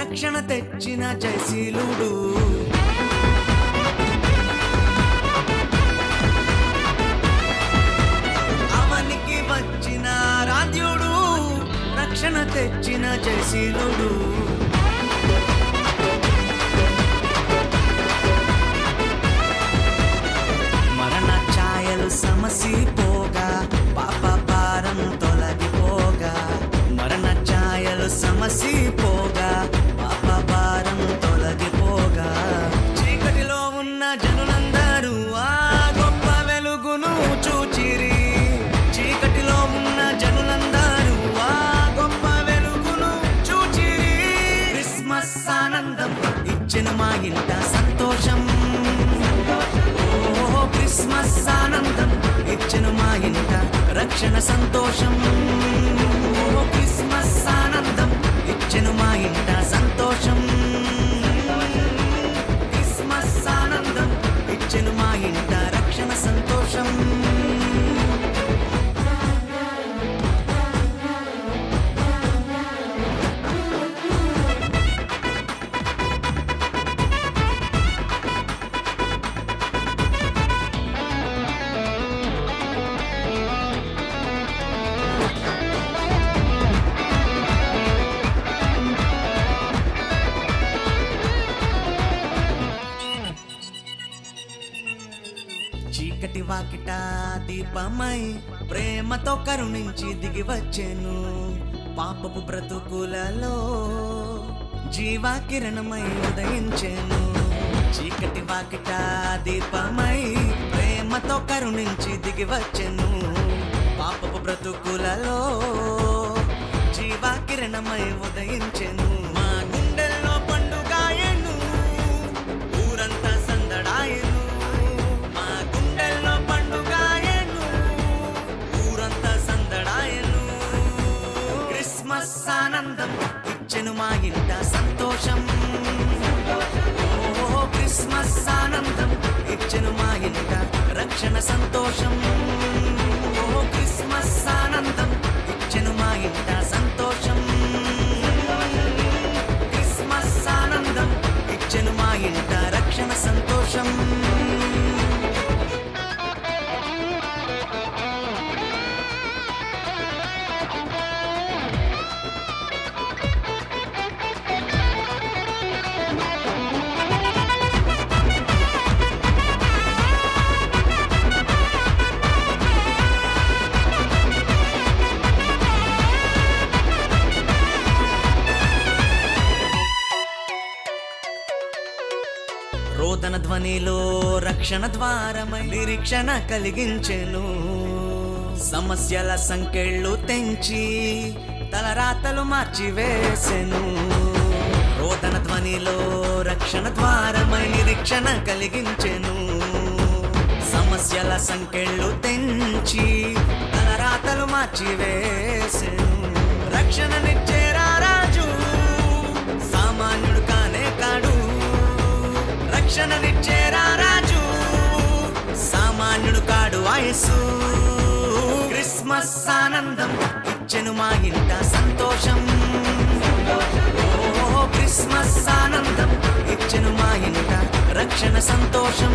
రక్షణ తెచ్చిన జయశీలుడు. అవనికి వచ్చిన ఆరాధ్యుడు, రక్షణ తెచ్చిన జయశీలుడు. మరణ ఛాయలు సమసిపోగా, పాప భారం తొలగిపోగా. మరణ ఛాయలు సమసిపోగా, పాప భారం తొలగిపోగా. చీకటిలో ఉన్న జనులందరూ ఆ గొప్ప వెలుగును చూచిరి. చీకటిలో ఉన్న జనులందరూ ఆ గొప్ప వెలుగును చూచిరి. క్రిస్మస్ ఆనందం ఇచ్చెను మా ఇంట సంతోషం. ఓ క్రిస్మస్ ఆనందం ఇచ్చెను మా ఇంట రక్షణ సంతోషం. ఓ క్రిస్మస్ ఆనందం ఇచ్చెను మా ఇంట సంతోషం. క్రిస్మస్ ఆనందం ఇచ్చెను మా ఇంట రక్షణ సంతోషం. చీకటి వాకిట దీపమై ప్రేమతో కరుణించి దిగి వచ్చెను. పాపపు బ్రతుకులలో జీవాకిరణమై ఉదయించెను. చీకటి వాకిట దీపమై ప్రేమతో కరుణించి దిగి వచ్చెను. పాపపు బ్రతుకులలో జీవాకిరణమై ఉదయించెను. మా గుండెల్లో పండుగాయను, ఊరంతా సందడాయను. మా గుండెల్లో పండుగాయను, ఊరంతా సందడాయను. క్రిస్మస్ ఆనందం ఇచ్చెను మా ఇంట సంతోషం. ఓ క్రిస్మస్ ఆనందం ఇచ్చెను మా ఇంట రక్షణ సంతోషం. ఓ క్రిస్మస్ ఆనందం ఇచ్చెను మా ఇంట సంతోషం. క్రిస్మస్ ఆనందం ఇచ్చెను మా ఇంట రక్షణ సంతోషం. రోదన ధ్వనిలో రక్షణ ద్వారమై నిరీక్షణ కలిగించెను. సమస్యల సంకెళ్ళు తెంచి తలరాతలు మార్చివేసెను. రోదన ధ్వనిలో రక్షణ ద్వారమై నిరీక్షణ కలిగించెను. సమస్యల సంకెళ్ళు తెంచి తలరాతలు మార్చివేసెను. రక్షణనిచ్చే రాజు సామాన్యుడు కానే కాడు. రక్షణనిచ్చే రాజు సామాన్యుడు కాడు ఆయసు. క్రిస్మస్ ఆనందం ఇచ్చెను మా ఇంట సంతోషం. ఓ క్రిస్మస్ ఆనందం ఇచ్చెను మా ఇంట రక్షణ సంతోషం.